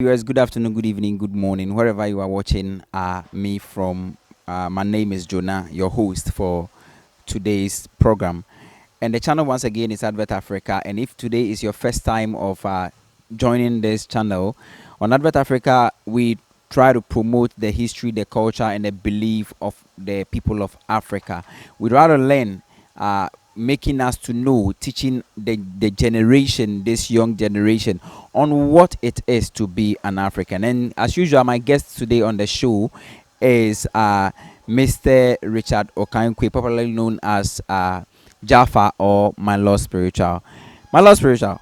Viewers, good afternoon, good evening, good morning, wherever you are watching me from. My name is Jonah, your host for today's program. And the channel, once again, is Advert Africa. And if today is your first time of joining this channel, on Advert Africa, we try to promote the history, the culture, and the belief of the people of Africa. We'd rather learn, making us to know, teaching the generation, this young generation, on what it is to be an African. And as usual, my guest today on the show is Mr. Richard Okankwe, popularly known as Jaffa or My Lord Spiritual. My Lord Spiritual,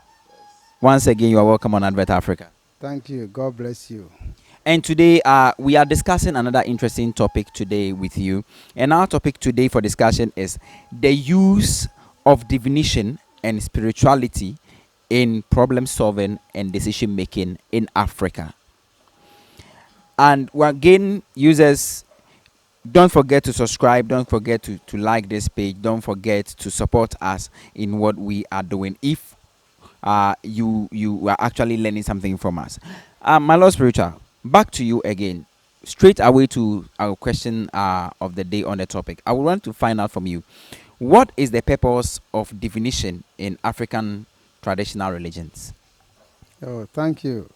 once again, you are welcome on Advert Africa. Thank you. God bless you. And today, we are discussing another interesting topic today with you. And our topic today for discussion is the use of divination and spirituality in problem solving and decision making in Africa. And we're again, users, don't forget to subscribe, don't forget to like this page, don't forget to support us in what we are doing if you are actually learning something from us. My Lord Spiritual, back to you again. Straight away to our question of the day on the topic. I would want to find out from you, what is the purpose of divination in African traditional religions? Oh, thank you.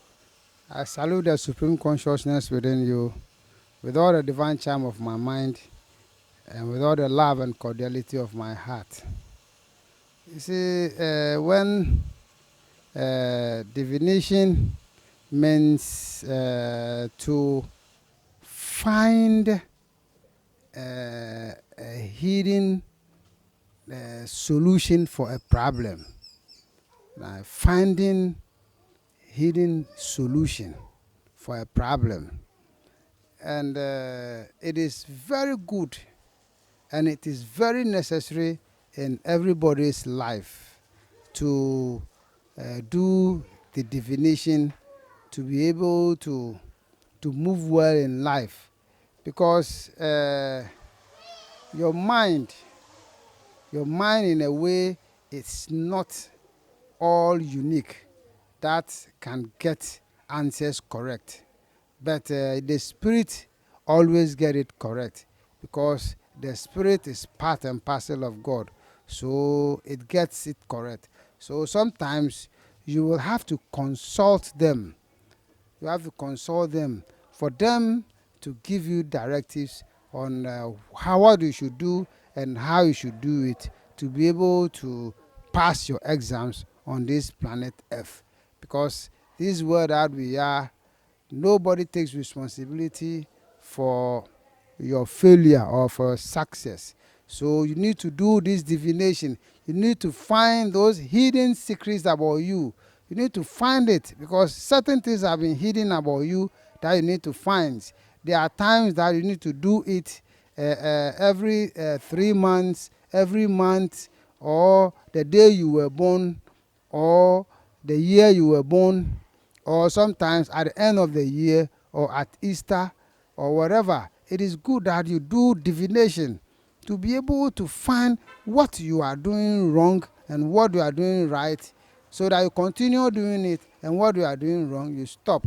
I salute the supreme consciousness within you with all the divine charm of my mind and with all the love and cordiality of my heart. You see, when divination means to find a hidden solution for a problem, finding hidden solution for a problem, and it is very good and it is very necessary in everybody's life to do the divination, to be able to move well in life, because your mind in a way, it's not all unique that can get answers correct, but the spirit always get it correct, because the spirit is part and parcel of God, so it gets it correct. So sometimes you will have to consult them. You have to consult them for them to give you directives on what you should do and how you should do it to be able to pass your exams on this planet Earth. Because this world that we are, nobody takes responsibility for your failure or for success. So you need to do this divination. You need to find those hidden secrets about you. You need to find it, because certain things have been hidden about you that you need to find. There are times that you need to do it every 3 months, every month, or the day you were born, or the year you were born, or sometimes at the end of the year, or at Easter, or whatever. It is good that you do divination to be able to find what you are doing wrong and what you are doing right, so that you continue doing it, and what you are doing wrong, you stop.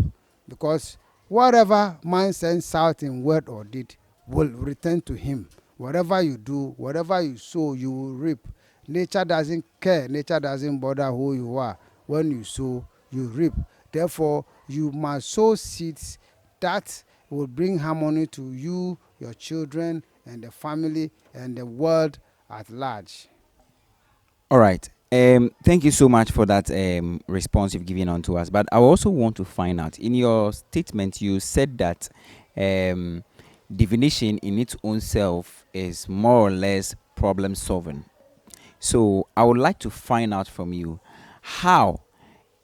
Because whatever man sends out in word or deed will return to him. Whatever you do, whatever you sow, you will reap. Nature doesn't care. Nature doesn't bother who you are. When you sow, you reap. Therefore, you must sow seeds that will bring harmony to you, your children, and the family, and the world at large. All right. Thank you so much for that response you've given on to us. But I also want to find out, in your statement, you said that divination in its own self is more or less problem solving. So I would like to find out from you, how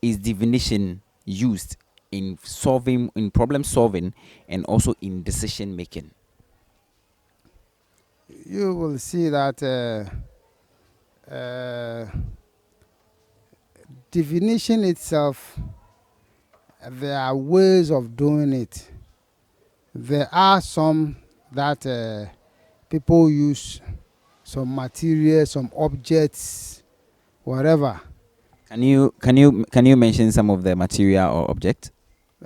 is divination used in problem solving and also in decision making? You will see that divination itself, there are ways of doing it. There are some that people use some material, some objects, whatever. Can you mention some of the material or object?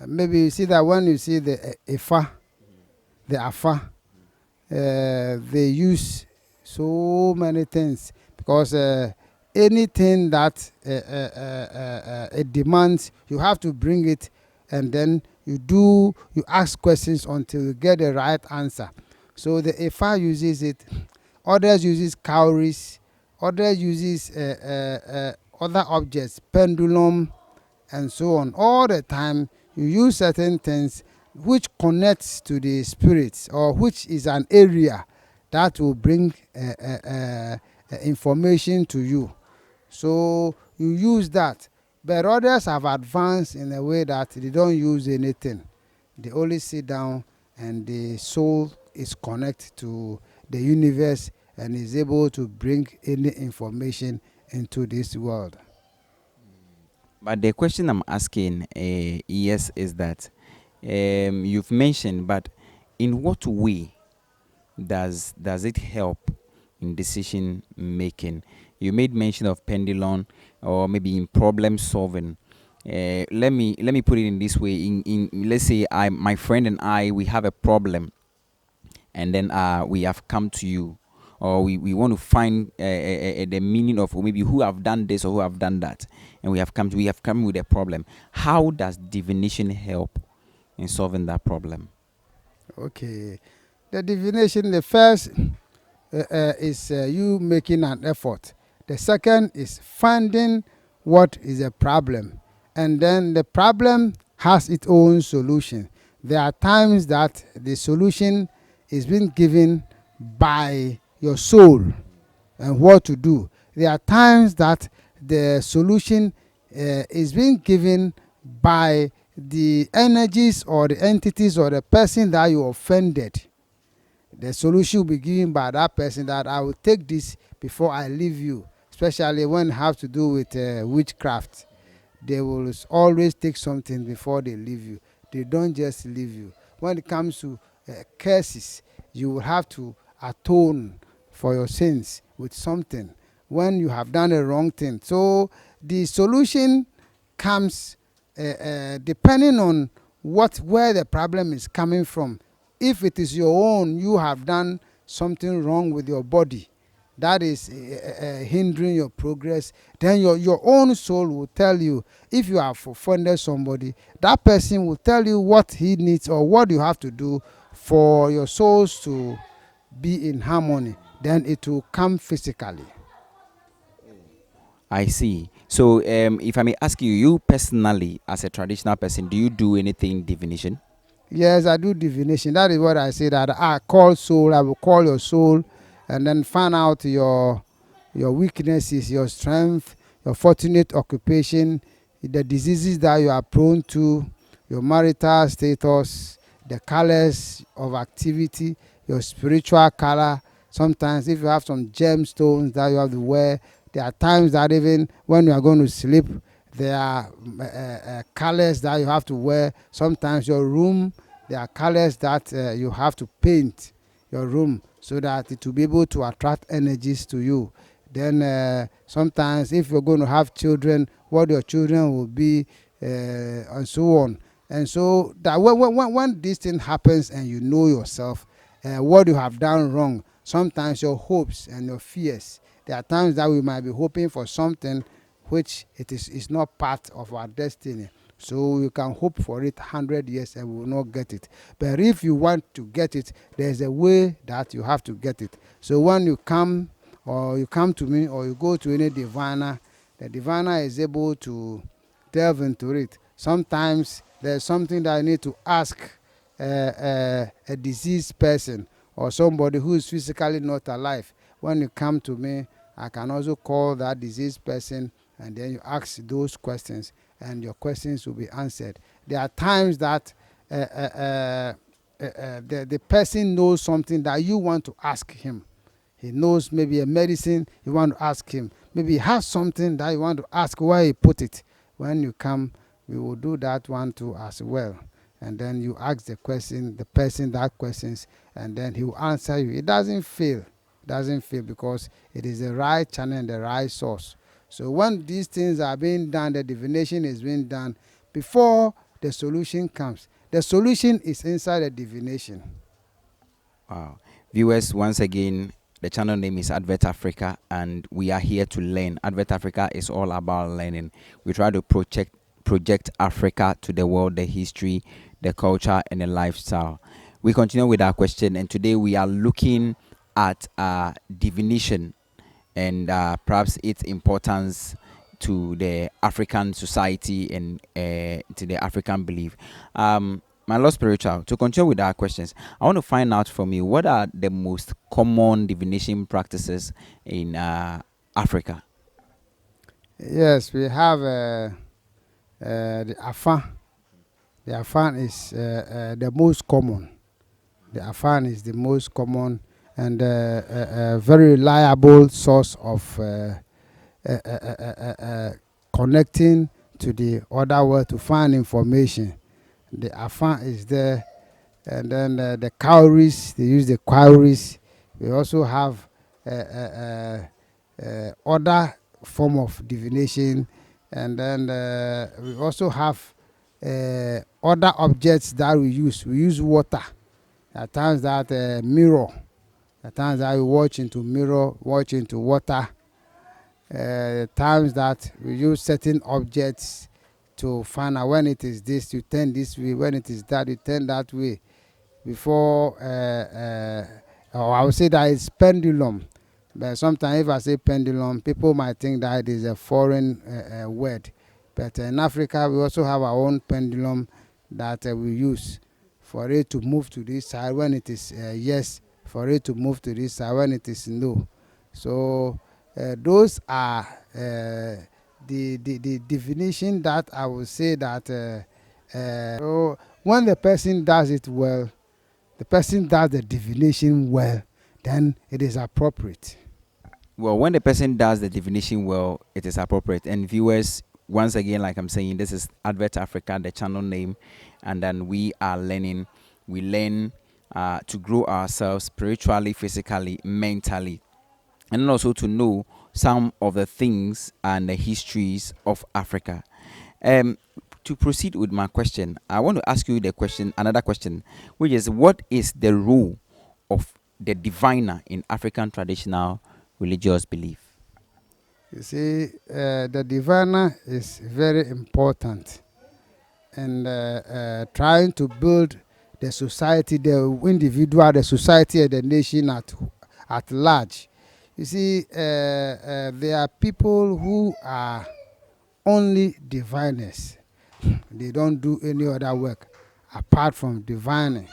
Maybe you see that when you see the Ifa, the Afa, they use so many things because anything that it demands, you have to bring it, and then you ask questions until you get the right answer. So the Ifa uses it, others uses cowries, others uses other objects, pendulum, and so on. All the time you use certain things which connects to the spirits, or which is an area that will bring information to you. So you use that. But others have advanced in a way that they don't use anything. They only sit down, and the soul is connected to the universe and is able to bring any information into this world. But the question I'm asking, yes, is that you've mentioned, but in what way does it help in decision making? You made mention of pendulum, or maybe in problem solving. Let me put it in this way. In let's say my friend and I, we have a problem, and then we have come to you, or we want to find the meaning of, or maybe who have done this or who have done that, and we have come with a problem. How does divination help in solving that problem? Okay. The divination, the first is you making an effort. The second is finding what is a problem. And then the problem has its own solution. There are times that the solution is being given by your soul and what to do. There are times that the solution is being given by the energies or the entities or the person that you offended. The solution will be given by that person, that I will take this before I leave you, especially when it has to do with witchcraft. They will always take something before they leave you. They don't just leave you. When it comes to curses, you will have to atone for your sins with something when you have done a wrong thing. So the solution comes depending on where the problem is coming from. If it is your own, you have done something wrong with your body that is hindering your progress, then your own soul will tell you. If you have offended somebody, that person will tell you what he needs or what you have to do for your souls to be in harmony. Then it will come physically. I see. So, if I may ask you, you personally, as a traditional person, do you do anything divination? Yes, I do divination. That is what I say, that I call soul. I will call your soul, and then find out your weaknesses, your strength, your fortunate occupation, the diseases that you are prone to, your marital status, the colors of activity, your spiritual color. Sometimes if you have some gemstones that you have to wear, there are times that even when you are going to sleep, there are colors that you have to wear. Sometimes your room, there are colors that you have to paint your room so that it will be able to attract energies to you. Then sometimes if you're going to have children, what your children will be, and so on. And so that when this thing happens and you know yourself, what you have done wrong, sometimes your hopes and your fears, there are times that we might be hoping for something which is not part of our destiny. So you can hope for it 100 years and we will not get it. But if you want to get it, there's a way that you have to get it. So when you come, or you come to me, or you go to any diviner, the diviner is able to delve into it. Sometimes there's something that I need to ask a deceased person or somebody who is physically not alive. When you come to me, I can also call that deceased person, and then you ask those questions, and your questions will be answered. There are times that the person knows something that you want to ask him. He knows maybe a medicine you want to ask him. Maybe he has something that you want to ask where he put it. When you come, we will do that one too as well. And then you ask the question, the person that questions, and then he will answer you. It doesn't fail. It doesn't fail because it is the right channel and the right source. So when these things are being done, the divination is being done, before the solution comes. The solution is inside the divination. Wow. Viewers, once again, the channel name is Advert Africa, and we are here to learn. Advert Africa is all about learning. We try to project Africa to the world, the history, the culture, and the lifestyle. We continue with our question, and today we are looking at divination and perhaps its importance to the African society and to the African belief. My Lord Spiritual, to continue with our questions, I want to find out from you what are the most common divination practices in Africa? Yes, we have the Afan. The Afan is the most common. The Afan is the most common and a very reliable source of connecting to the other world to find information. The Afan is there, and then the cowries, they use the cowries. We also have other form of divination, and then we also have other objects that we use. We use water. At times that mirror. At times that we watch into mirror, watch into water. Times that we use certain objects to find out when it is this, you turn this way. When it is that, you turn that way. Before, or I would say that it's pendulum. But sometimes if I say pendulum, people might think that it is a foreign word. But in Africa, we also have our own pendulum that we use for it to move to this side when it is yes, for it to move to this side when it is no. So those are the definition that I would say that so when the person does it well, the person does the divination well, then it is appropriate. Well, when the person does the divination well, it is appropriate. And viewers, once again, like I'm saying, this is Advert Africa, the channel name, and then we are learning. We learn to grow ourselves spiritually, physically, mentally, and then also to know some of the things and the histories of Africa. To proceed with my question, I want to ask you another question, which is, what is the role of the diviner in African traditional religious belief? You see, the diviner is very important, and trying to build the society, the individual, the society, and the nation at large. You see, there are people who are only diviners. They don't do any other work apart from divining.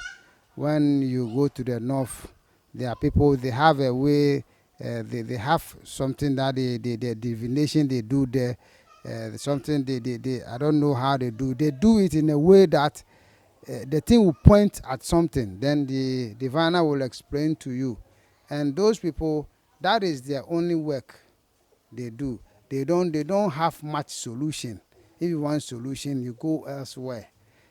When you go to the north, there are people, they have a way, they have something that the divination they do there, something they I don't know how they do it in a way that the thing will point at something, then the diviner will explain to you. And those people, that is their only work they do. They don't have much solution. If you want solution, you go elsewhere.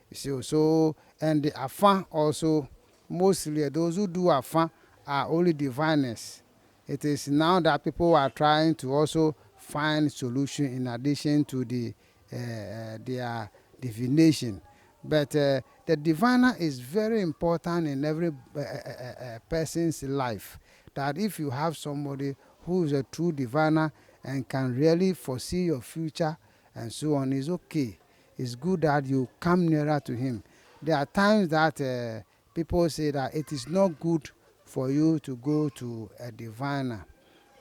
You see, so and the Afan also, mostly those who do Afan are only diviners. It is now that people are trying to also find solution in addition to their divination. But the diviner is very important in every person's life. That if you have somebody who is a true diviner and can really foresee your future and so on, is okay. It's good that you come nearer to him. There are times that people say that it is not good for you to go to a diviner.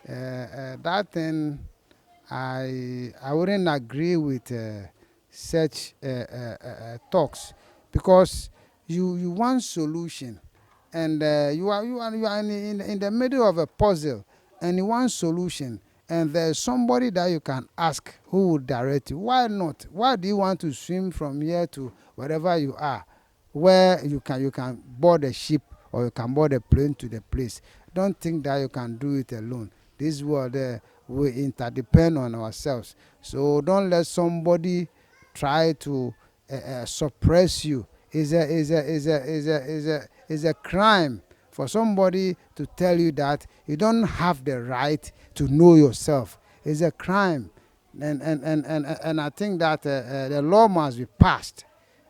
That thing, I wouldn't agree with such talks, because you want solution, and you are in the middle of a puzzle, and you want solution, and there's somebody that you can ask who will direct you. Why not? Why do you want to swim from here to wherever you are, where you can board a ship or you can board a plane to the place? Don't think that you can do it alone. This world we interdepend on ourselves. So don't let somebody try to suppress you. Is a crime for somebody to tell you that you don't have the right to know yourself. It's a crime, and I think that the law must be passed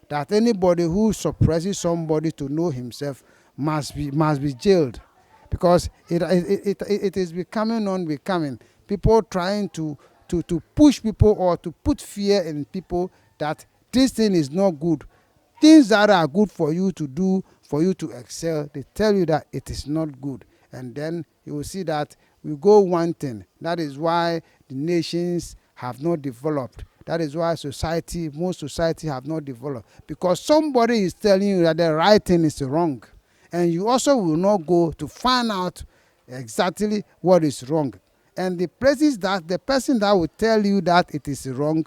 that anybody who suppresses somebody to know himself must be jailed, because it is becoming unbecoming. People trying to push people or to put fear in people that this thing is not good. Things that are good for you to do, for you to excel, they tell you that it is not good. And then you will see that we go one thing. That is why the nations have not developed. That is why most society have not developed. Because somebody is telling you that the right thing is wrong. And you also will not go to find out exactly what is wrong. And the person that will tell you that it is wrong,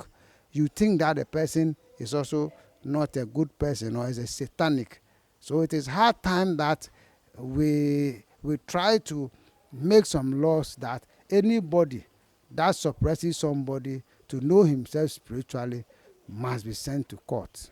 you think that the person is also not a good person or is a satanic. So it is hard time that we try to make some laws that anybody that suppresses somebody to know himself spiritually must be sent to court.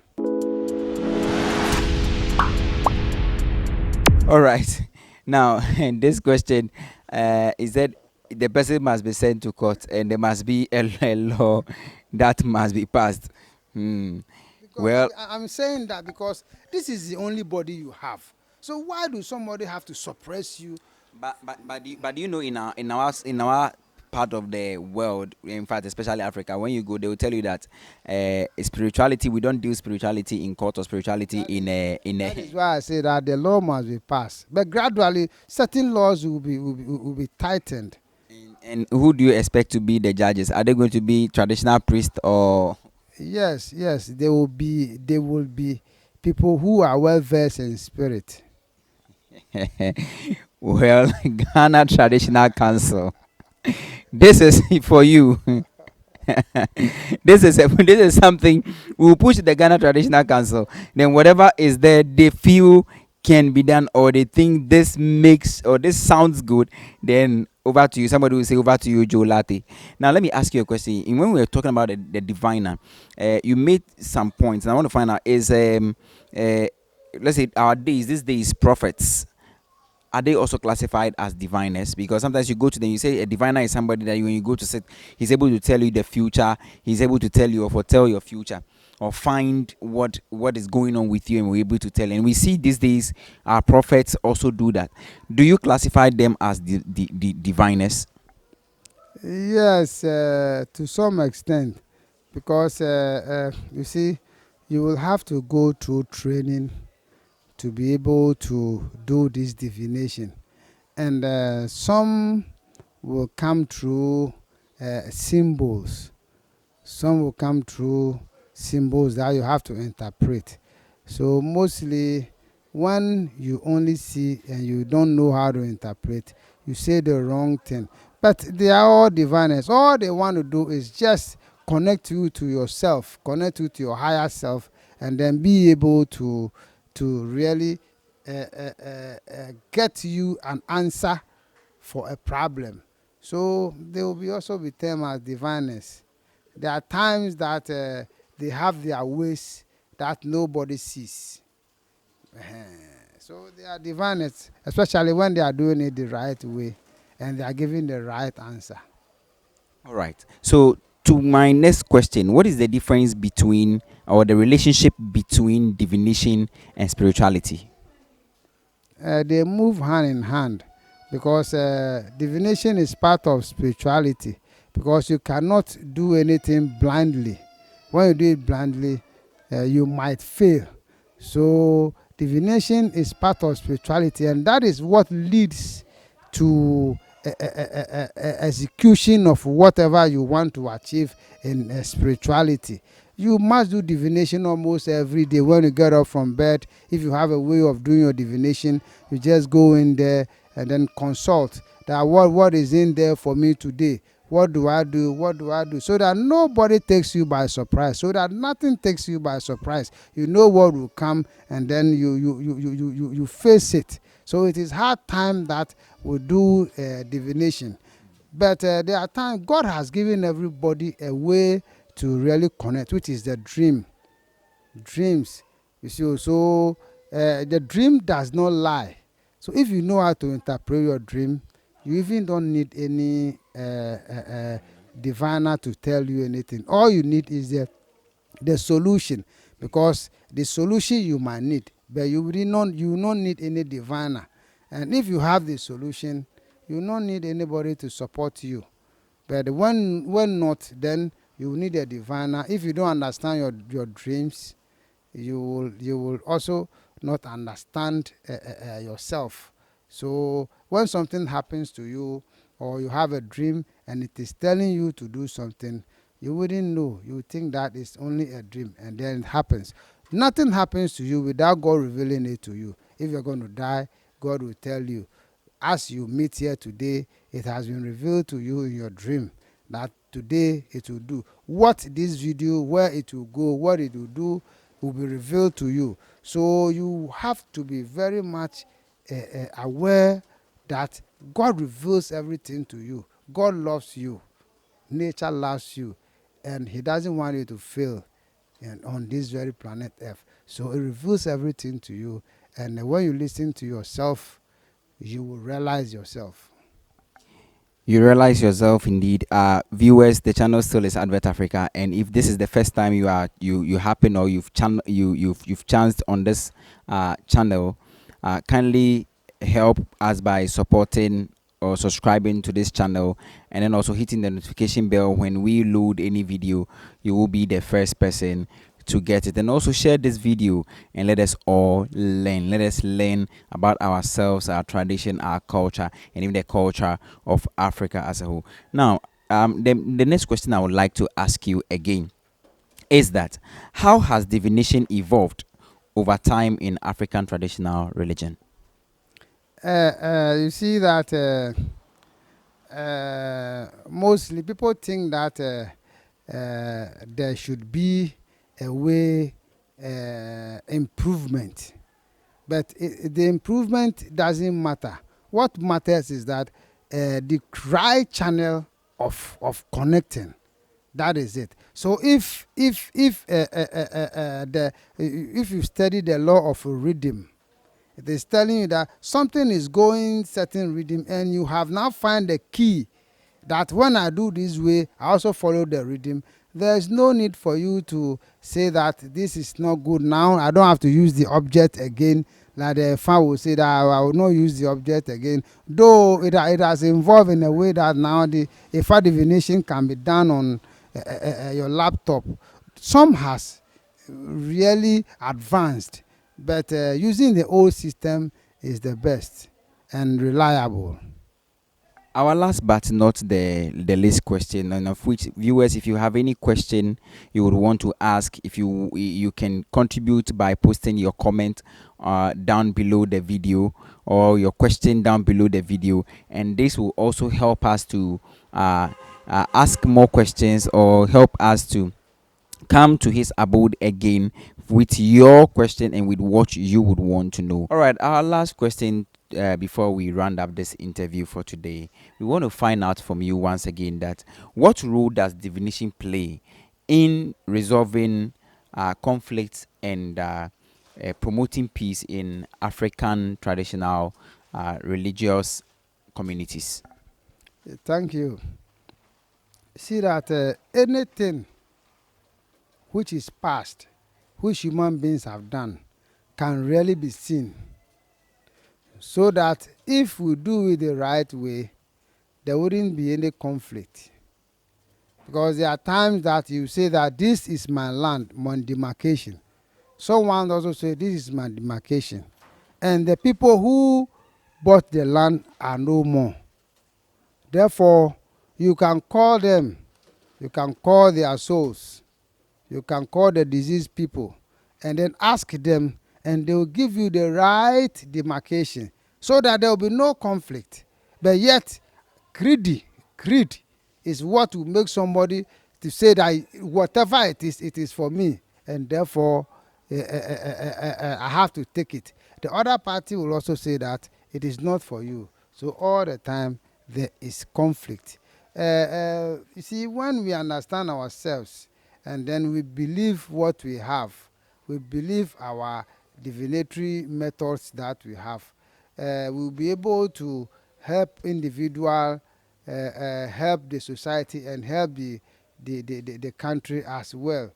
All right. Now, this question is that the person must be sent to court, and there must be a law that must be passed. Hmm. Because Well, I'm saying that because this is the only body you have. So why do somebody have to suppress you? but do you know, in our part of the world, in fact, especially Africa, when you go, they will tell you that spirituality, we don't do spirituality in court or spirituality That is why I say that the law must be passed. But gradually, certain laws will be tightened. and who do you expect to be the judges? Are they going to be traditional priests or? Yes, there will be people who are well versed in spirit. Well, Ghana Traditional Council. This is for you. This is something we will push the Ghana Traditional Council. Then whatever is there, they feel can be done, or they think this makes or this sounds good. Then over to you. Somebody will say over to you, Joe Latte. Now let me ask you a question. When we were talking about the diviner, you made some points, and I want to find out is let's say these days prophets, are they also classified as diviners? Because sometimes you go to them, you say a diviner is somebody that when you go to sit, he's able to tell you the future, he's able to tell you or foretell your future, or find what is going on with you, and we're able to tell. And we see these days our prophets also do that. Do you classify them as the diviners? Yes, to some extent, because you see, you will have to go through training to be able to do this divination, and some will come through symbols. Some will come through symbols that you have to interpret. So mostly, when you only see and you don't know how to interpret, you say the wrong thing. But they are all diviners. All they want to do is just connect you to yourself, connect you to your higher self, and then be able to really get you an answer for a problem. So they will also be termed as diviners. There are times that they have their ways that nobody sees. So they are diviners, especially when they are doing it the right way and they are giving the right answer. All right. So to my next question, what is the difference between or the relationship between divination and spirituality? They move hand in hand, because divination is part of spirituality, because you cannot do anything blindly. When you do it blindly, you might fail. So divination is part of spirituality, and that is what leads to execution of whatever you want to achieve in spirituality. You must do divination almost every day when you get up from bed. If you have a way of doing your divination, you just go in there and then consult that what is in there for me today. What do I do? What do I do? So that nobody takes you by surprise. So that nothing takes you by surprise. You know what will come, and then you face it. So it is hard time that we do divination. But there are times God has given everybody a way to really connect, which is the dreams. You see, so the dream does not lie. So if you know how to interpret your dream, you even don't need any diviner to tell you anything. All you need is the solution, because the solution you might need, but you will not need any diviner. And if you have the solution, you will not need anybody to support you. But when not, then you will need a diviner. If you don't understand your dreams, you will also not understand yourself. So when something happens to you, or you have a dream and it is telling you to do something, you wouldn't know. You would think that it's only a dream, and then it happens. Nothing happens to you without God revealing it to you. If you're going to die, God will tell you. As you meet here today, it has been revealed to you in your dream that today it will do. What this video, where it will go, what it will do, will be revealed to you. So you have to be very much aware that God reveals everything to you. God loves you. Nature loves you. And He doesn't want you to fail on this very planet Earth. So He reveals everything to you. And when you listen to yourself, you will realize yourself. You realize yourself indeed. Viewers, the channel still is Advert Africa, and if this is the first time you happen, or you've chanced on this channel, kindly help us by supporting or subscribing to this channel, and then also hitting the notification bell. When we load any video, you will be the first person to get it. And also share this video and let us all learn. Let us learn about ourselves, our tradition, our culture, and even the culture of Africa as a whole. Now, the next question I would like to ask you again is that how has divination evolved over time in African traditional religion? You see that mostly people think that there should be a way improvement, but the improvement doesn't matter. What matters is that the right channel of connecting. That is it. So if you study the law of rhythm, it is telling you that something is going certain rhythm, and you have now find the key that when I do this way, I also follow the rhythm. There is no need for you to say that this is not good now. I don't have to use the object again. Like the fan will say that I will not use the object again. Though it has evolved in a way that now the Ifa divination can be done on your laptop. Some has really advanced, but using the old system is the best and reliable. Our last but not the least question, and of which, viewers, if you have any question you would want to ask, if you can contribute by posting your comment down below the video, or your question down below the video, and this will also help us to ask more questions, or help us to come to his abode again with your question and with what you would want to know. All right, our last question before we round up this interview for today, we want to find out from you once again that what role does divination play in resolving conflicts and promoting peace in African traditional religious communities? Thank you. See that anything which is past, which human beings have done, can really be seen. So that if we do it the right way, there wouldn't be any conflict. Because there are times that you say that this is my land, my demarcation. Someone also say this is my demarcation. And the people who bought the land are no more. Therefore, you can call them, you can call their souls, you can call the diseased people, and then ask them, and they will give you the right demarcation so that there will be no conflict. But yet, greed is what will make somebody to say that whatever it is for me, and therefore I have to take it. The other party will also say that it is not for you. So all the time there is conflict. You see, when we understand ourselves, and then we believe what we have, we believe our divinatory methods that we have, we'll be able to help individual, help the society, and help the country as well.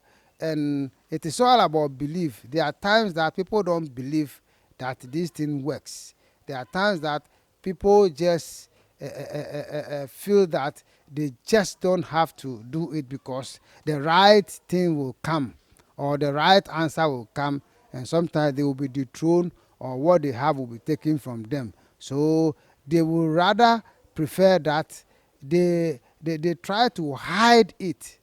and it is all about belief. There are times that people don't believe that this thing works. There are times that people just feel that they just don't have to do it because the right thing will come or the right answer will come, and sometimes they will be dethroned or what they have will be taken from them. So they will rather prefer that they try to hide it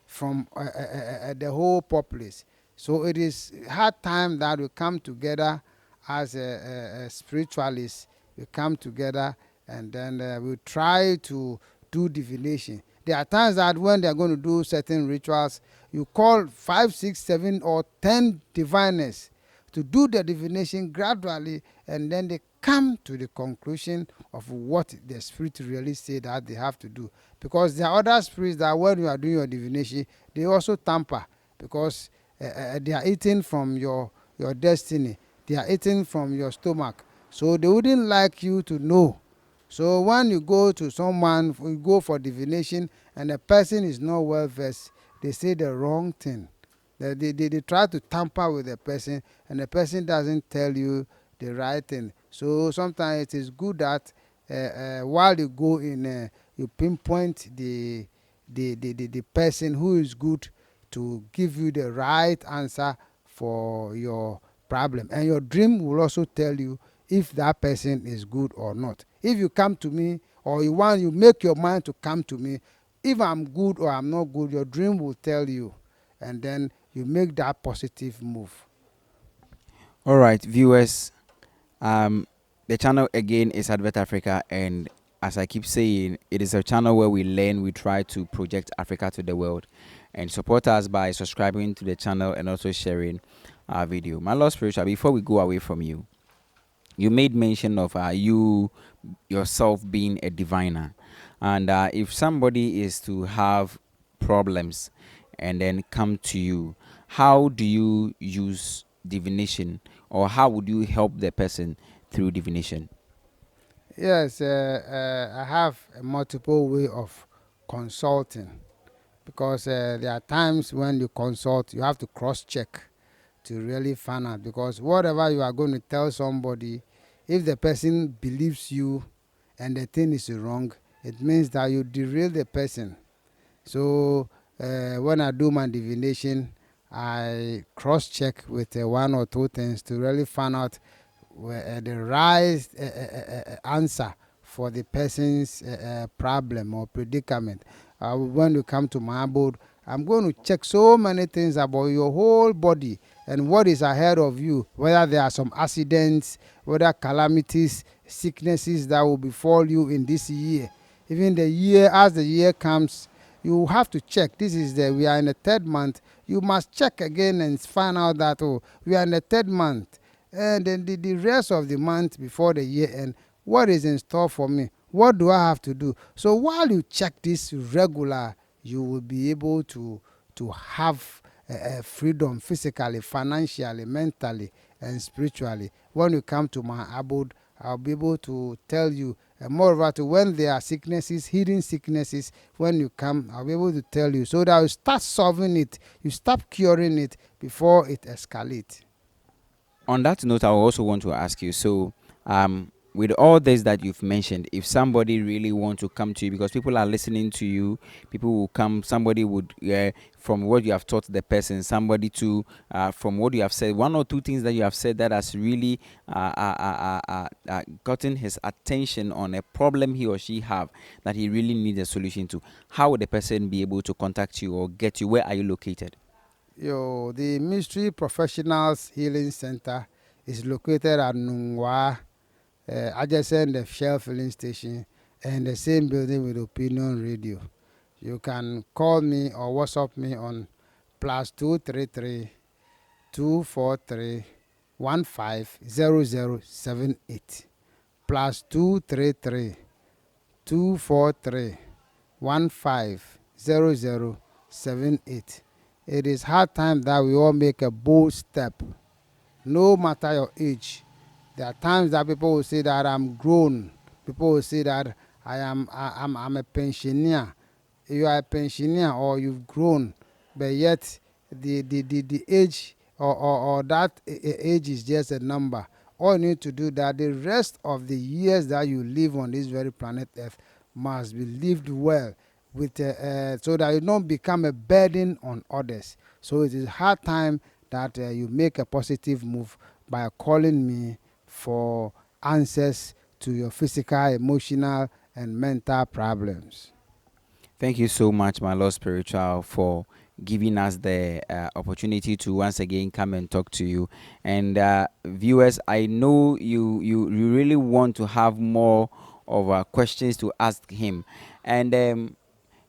from the whole populace. So it is hard time that we come together as a spiritualists. We come together and then we try to do divination. There are times that when they are going to do certain rituals, you call 5, 6, 7, or 10 diviners to do the divination gradually, and then they come to the conclusion of what the spirit really say that they have to do. Because there are other spirits that when you are doing your divination, they also tamper, because they are eating from your destiny, they are eating from your stomach, so they wouldn't like you to know. So when you go to someone, you go for divination, and the person is not well versed, they say the wrong thing. They try to tamper with the person, and the person doesn't tell you the right thing. So sometimes it is good that while you go in, you pinpoint the person who is good to give you the right answer for your problem. And your dream will also tell you if that person is good or not. If you come to me, or you make your mind to come to me, if I'm good or I'm not good, your dream will tell you, and then you make that positive move. All right, viewers. Um, the channel again is Advert Africa, and as I keep saying, it is a channel where we learn, we try to project Africa to the world, and support us by subscribing to the channel and also sharing our video. My Lord Spiritual, before we go away from you, you made mention of you yourself being a diviner, and if somebody is to have problems and then come to you, how do you use divination, or how would you help the person through divination? Yes, I have a multiple way of consulting, because there are times when you consult, you have to cross check to really find out, because whatever you are going to tell somebody, if the person believes you and the thing is wrong, it means that you derail the person. So when I do my divination, I cross check with one or two things to really find out the right answer for the person's problem or predicament. When you come to my abode, I'm going to check so many things about your whole body and what is ahead of you, whether there are some accidents, whether calamities, sicknesses that will befall you in this year. Even the year, as the year comes, you have to check. We are in the third month. You must check again and find out that, oh, we are in the third month. And then the rest of the month before the year end, what is in store for me? What do I have to do? So while you check this regular, you will be able to have freedom physically, financially, mentally, and spiritually. When you come to my abode, I'll be able to tell you. And moreover, to when there are sicknesses, hidden sicknesses, when you come, I'll be able to tell you, so that you start solving it, you stop curing it before it escalates. On that note, I also want to ask you, so with all this that you've mentioned, if somebody really want to come to you, because people are listening to you, people will come, somebody would from what you have taught the person, somebody to from what you have said, one or two things that you have said that has really gotten his attention on a problem he or she have that he really needs a solution to, how would the person be able to contact you or get you? Where are you located? The Mystery Professionals Healing Center is located at Nungwa, adjacent the Shell filling station, and the same building with Opinion Radio. You can call me or WhatsApp me on +233 243 150078. +233 243 150078. It is hard time that we all make a bold step, no matter your age. There are times that people will say that I'm grown. People will say that I'm a pensioner. You are a pensioner or you've grown, but yet the age, or that age is just a number. All you need to do that the rest of the years that you live on this very planet Earth must be lived well, with so that you don't become a burden on others. So it is hard time that you make a positive move by calling me for answers to your physical, emotional, and mental problems. Thank you so much, my Lord Spiritual, for giving us the opportunity to once again come and talk to you. And viewers, I know you really want to have more of questions to ask him. And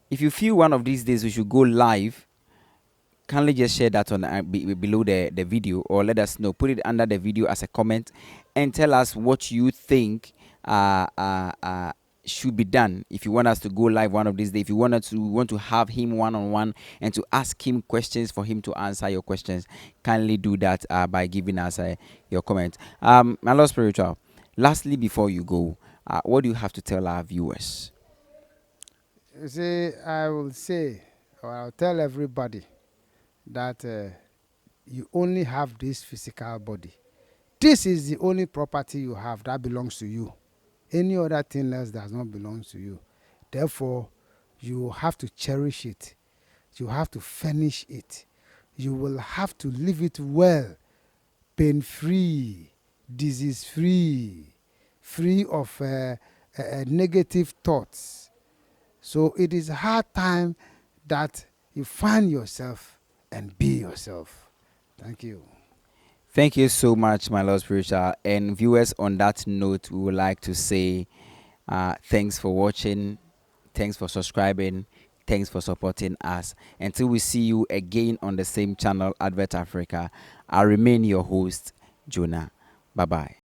if you feel one of these days we should go live, kindly just share that on below the video, or let us know. Put it under the video as a comment and tell us what you think should be done. If you want us to go live one of these days, if you want to have him one-on-one and to ask him questions for him to answer your questions, kindly do that by giving us your comment. My Lord Spiritual, lastly, before you go, what do you have to tell our viewers? You see, I will say, or I'll tell everybody that you only have this physical body. This is the only property you have that belongs to you. Any other thing else does not belong to you. Therefore, you have to cherish it. You have to furnish it. You will have to live it well, pain free, disease free, free of negative thoughts. So it is a hard time that you find yourself and be yourself. Thank you. Thank you so much, my Lord Spiritual. And viewers, on that note, we would like to say thanks for watching, thanks for subscribing, thanks for supporting us. Until we see you again on the same channel, Advert Africa, I remain your host, Jonah. Bye bye.